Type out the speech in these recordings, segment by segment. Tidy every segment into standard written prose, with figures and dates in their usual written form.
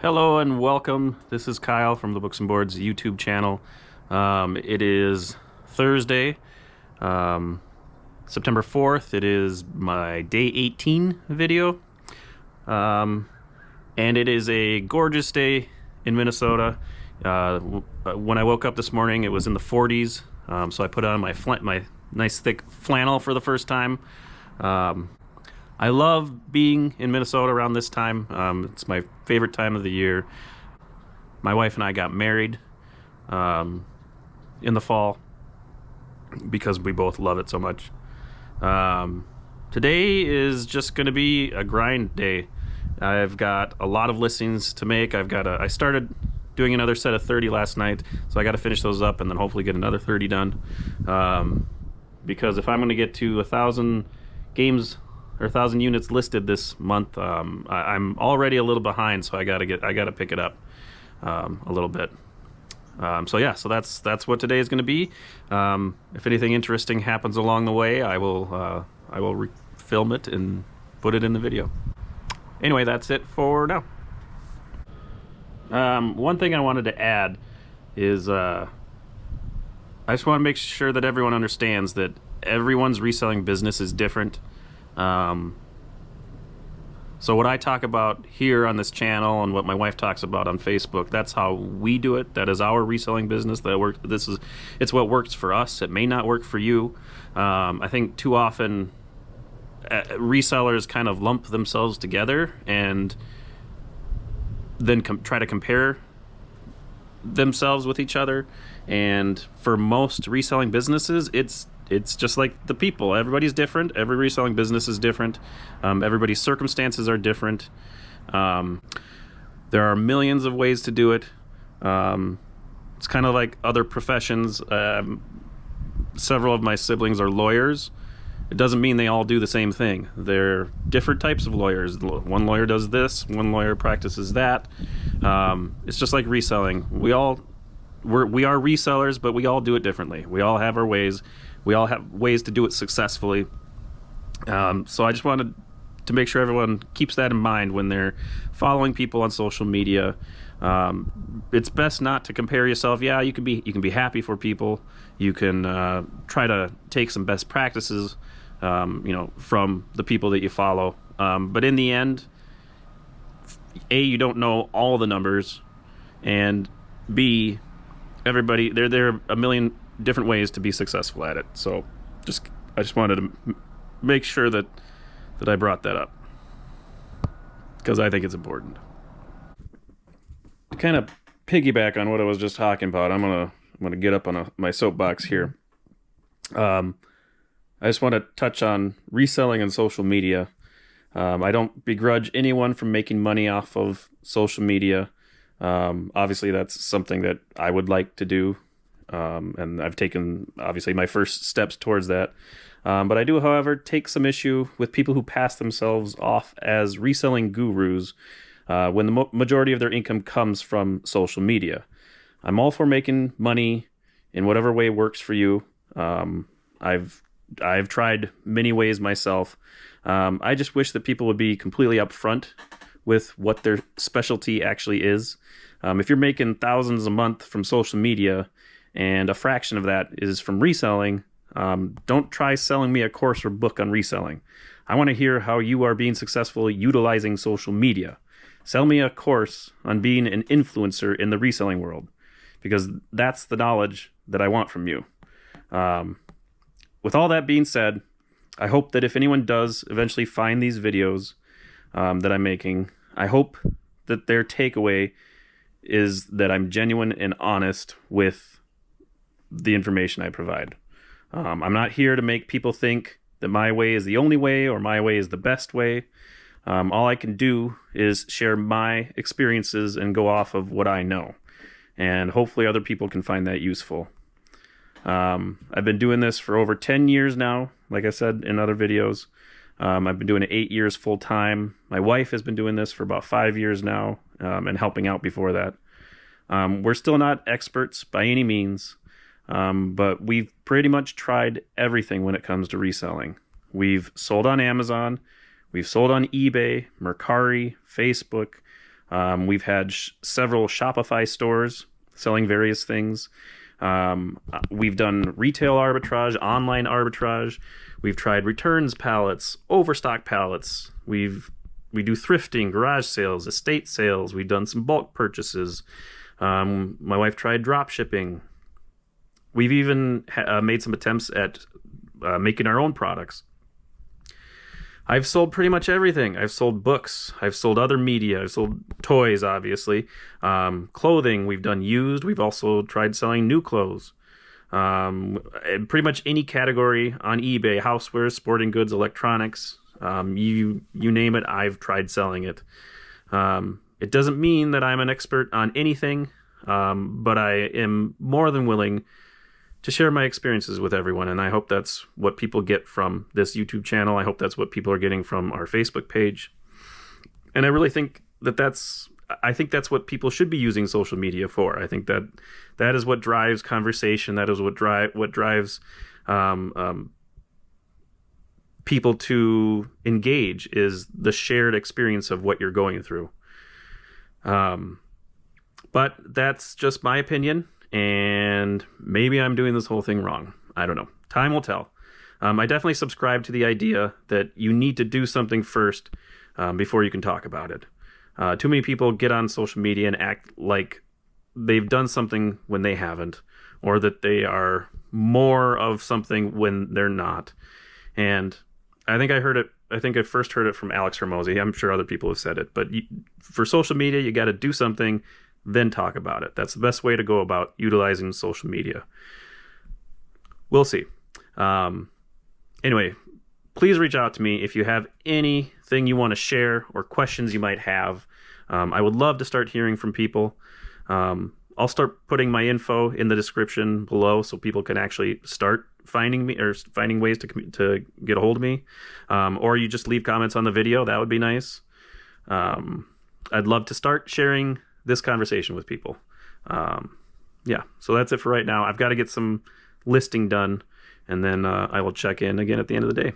Hello and welcome. This is Kyle from the Books and Boards YouTube channel. It is Thursday, September 4th. It is my day 18 video. And it is a gorgeous day in Minnesota. When I woke up this morning, it was in the 40s. So I put on my nice thick flannel for the first time. I love being in Minnesota around this time. It's my favorite time of the year. My wife and I got married in the fall because we both love it so much. Today is just going to be a grind day. I've got a lot of listings to make. I started doing another set of 30 last night, so I got to finish those up and then hopefully get another 30 done. Because if I'm going to get to 1,000 games or 1,000 units listed this month, I'm already a little behind, so I gotta pick it up a little bit. So that's what today is going to be. If anything interesting happens along the way, I will film it and put it in the video. Anyway, that's it for now. One thing I wanted to add is I just want to make sure that everyone understands that everyone's reselling business is different. So what I talk about here on this channel and what my wife talks about on Facebook, that's how we do it. That is our reselling business. It's what works for us. It may not work for you. I think too often resellers kind of lump themselves together and then try to compare themselves with each other. And for most reselling businesses, it's just like the people. Everybody's different. Every reselling business is different. Everybody's circumstances are different. There are millions of ways to do it. It's kind of like other professions. Several of my siblings are lawyers. It doesn't mean they all do the same thing. They're different types of lawyers. One lawyer does this, one lawyer practices that. It's just like reselling. We are resellers, but we all do it differently. We all have our ways. We all have ways to do it successfully. So I just wanted to make sure everyone keeps that in mind when they're following people on social media. It's best not to compare yourself. Yeah, you can be happy for people. You can try to take some best practices, from the people that you follow. But in the end, A, you don't know all the numbers, and B, everybody there are a million different ways to be successful at it. So I just wanted to make sure that I brought that up because I think it's important. To kind of piggyback on what I was just talking about, I'm gonna get up on my soapbox here. I just want to touch on reselling and social media. I don't begrudge anyone from making money off of social media. Obviously, that's something that I would like to do. And I've taken, obviously, my first steps towards that. But I do, however, take some issue with people who pass themselves off as reselling gurus when the majority of their income comes from social media. I'm all for making money in whatever way works for you. I've tried many ways myself. I just wish that people would be completely upfront with what their specialty actually is. If you're making thousands a month from social media, and a fraction of that is from reselling, don't try selling me a course or book on reselling. I want to hear how you are being successful utilizing social media. Sell me a course on being an influencer in the reselling world, because that's the knowledge that I want from you. With all that being said, I hope that if anyone does eventually find these videos that I'm making, I hope that their takeaway is that I'm genuine and honest with the information I provide. I'm not here to make people think that my way is the only way or my way is the best way. All I can do is share my experiences and go off of what I know. And hopefully other people can find that useful. I've been doing this for over 10 years now, like I said in other videos. I've been doing it 8 years full time. My wife has been doing this for about 5 years now, and helping out before that. We're still not experts by any means. But we've pretty much tried everything when it comes to reselling. We've sold on Amazon, we've sold on eBay, Mercari, Facebook, We've had several Shopify stores selling various things. We've done retail arbitrage, online arbitrage. We've tried returns pallets, overstock pallets. We do thrifting, garage sales, estate sales. We've done some bulk purchases. My wife tried drop shipping. We've even made some attempts at making our own products. I've sold pretty much everything. I've sold books. I've sold other media. I've sold toys, obviously. Clothing, we've done used. We've also tried selling new clothes. Pretty much any category on eBay, housewares, sporting goods, electronics, you name it, I've tried selling it. It doesn't mean that I'm an expert on anything, but I am more than willing to share my experiences with everyone, and I hope that's what people get from this YouTube channel. I hope that's what people are getting from our Facebook page. And I really think that's what people should be using social media for. I think that is what drives conversation. That is what drives people to engage, is the shared experience of what you're going through. But that's just my opinion, and maybe I'm doing this whole thing wrong. I don't know. Time will tell. I definitely subscribe to the idea that you need to do something first before you can talk about it. Too many people get on social media and act like they've done something when they haven't, or that they are more of something when they're not. And I think I first heard it from Alex Hormozy. I'm sure other people have said it, but for social media, you got to do something, then talk about it. That's the best way to go about utilizing social media. We'll see. Anyway, please reach out to me if you have anything you want to share or questions you might have. I would love to start hearing from people. I'll start putting my info in the description below so people can actually start finding me, or finding ways to get a hold of me. Or you just leave comments on the video. That would be nice. I'd love to start sharing this conversation with people. Yeah, so that's it for right now. I've got to get some listing done, and then I will check in again at the end of the day.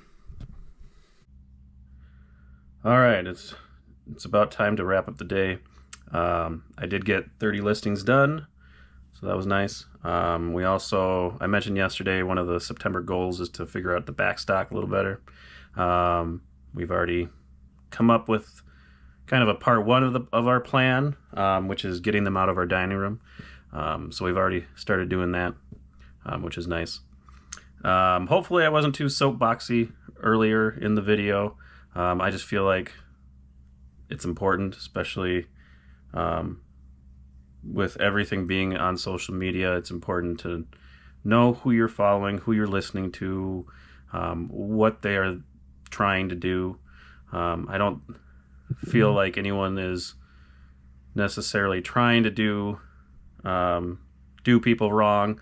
All right, it's about time to wrap up the day. I did get 30 listings done, so that was nice. I mentioned yesterday, one of the September goals is to figure out the backstock a little better. We've already come up with kind of a part one of our plan, which is getting them out of our dining room. So we've already started doing that, which is nice. Hopefully I wasn't too soapboxy earlier in the video. I just feel like it's important, especially with everything being on social media. It's important to know who you're following, who you're listening to, what they are trying to do. I don't feel like anyone is necessarily trying to do people wrong,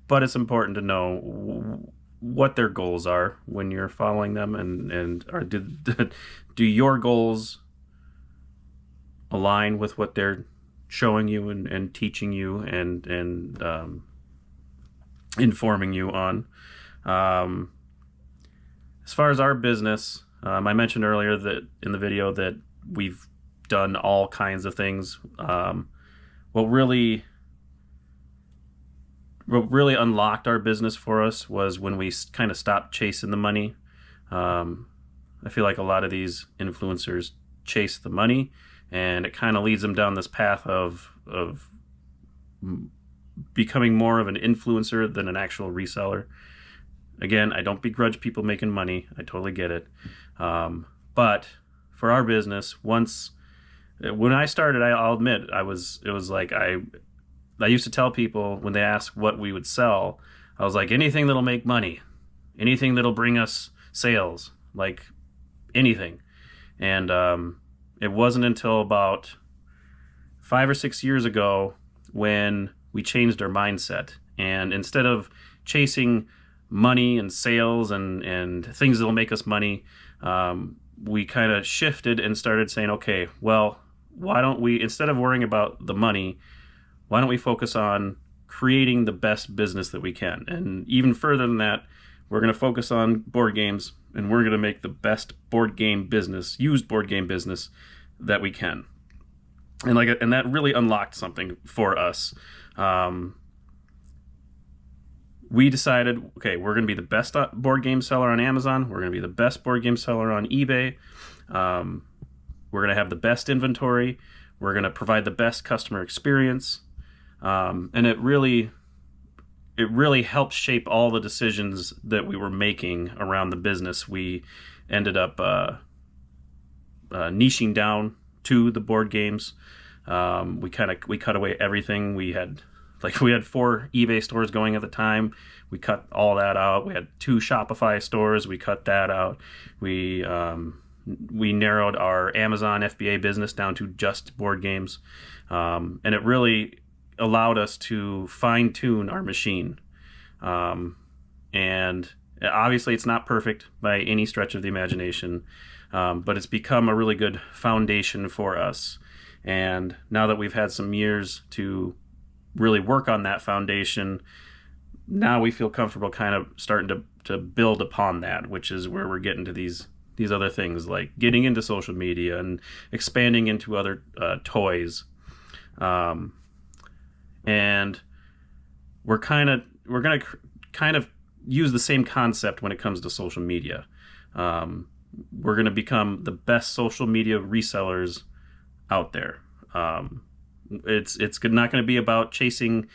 but it's important to know what their goals are when you're following them, and do your goals align with what they're showing you and teaching you and informing you on. As far as our business, I mentioned earlier that in the video that we've done all kinds of things. What really unlocked our business for us was when we kind of stopped chasing the money. I feel like a lot of these influencers chase the money, and it kind of leads them down this path of becoming more of an influencer than an actual reseller. Again, I don't begrudge people making money. I totally get it. But for our business, when I started, I'll admit, it was like I used to tell people when they asked what we would sell, I was like, anything that'll make money, anything that'll bring us sales, like anything. And it wasn't until about 5 or 6 years ago when we changed our mindset. And instead of chasing money and sales and things that'll make us money, we kind of shifted and started saying, okay, well, why don't we, instead of worrying about the money, why don't we focus on creating the best business that we can? And even further than that, we're going to focus on board games, and we're going to make the best used board game business that we can. and that really unlocked something for us. We decided, okay, we're going to be the best board game seller on Amazon. We're going to be the best board game seller on eBay. We're going to have the best inventory. We're going to provide the best customer experience. And it really helped shape all the decisions that we were making around the business. We ended up niching down to the board games. We cut away everything. We had 4 eBay stores going at the time. We cut all that out. We had 2 Shopify stores. We cut that out. We narrowed our Amazon FBA business down to just board games. And it really allowed us to fine tune our machine. And obviously it's not perfect by any stretch of the imagination. But it's become a really good foundation for us. And now that we've had some years to really work on that foundation, now we feel comfortable kind of starting to build upon that, which is where we're getting to these other things, like getting into social media and expanding into other toys. And we're going to kind of use the same concept when it comes to social media. We're going to become the best social media resellers out there. It's not going to be about chasing,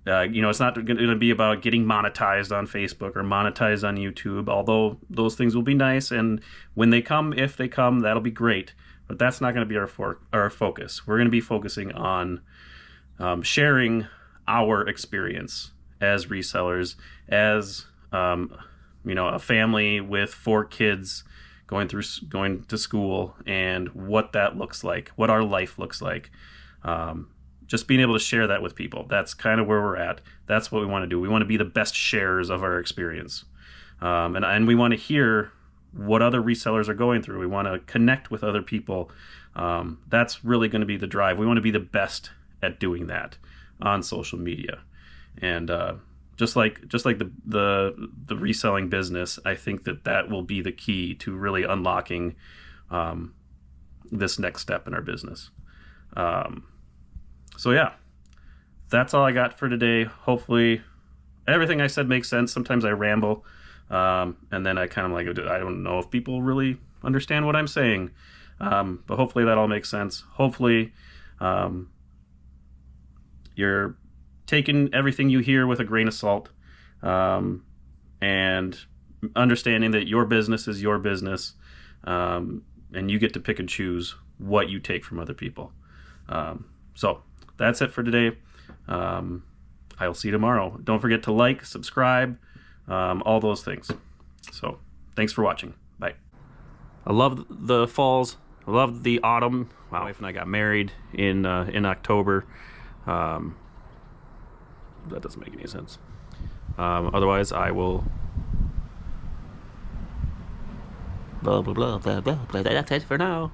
it's not going to be about getting monetized on Facebook or monetized on YouTube, although those things will be nice. And when they come, if they come, that'll be great. But that's not going to be our focus. We're going to be focusing on sharing our experience as resellers, as a family with 4 kids going to school, and what that looks like, what our life looks like. Just being able to share that with people. That's kind of where we're at. That's what we want to do. We want to be the best sharers of our experience. And we want to hear what other resellers are going through. We want to connect with other people. That's really going to be the drive. We want to be the best at doing that on social media. And just like the reselling business, I think that will be the key to really unlocking this next step in our business. So yeah, that's all I got for today. Hopefully everything I said makes sense. Sometimes I ramble, and then I kind of I don't know if people really understand what I'm saying. But hopefully that all makes sense. Hopefully you're taking everything you hear with a grain of salt, and understanding that your business is your business, and you get to pick and choose what you take from other people. So that's it for today. I'll see you tomorrow. Don't forget to like, subscribe, all those things. So thanks for watching. Bye. I love the falls. I love the autumn. My wife and I got married in October. That doesn't make any sense. Otherwise, I will. Blah blah blah blah blah. That's it for now.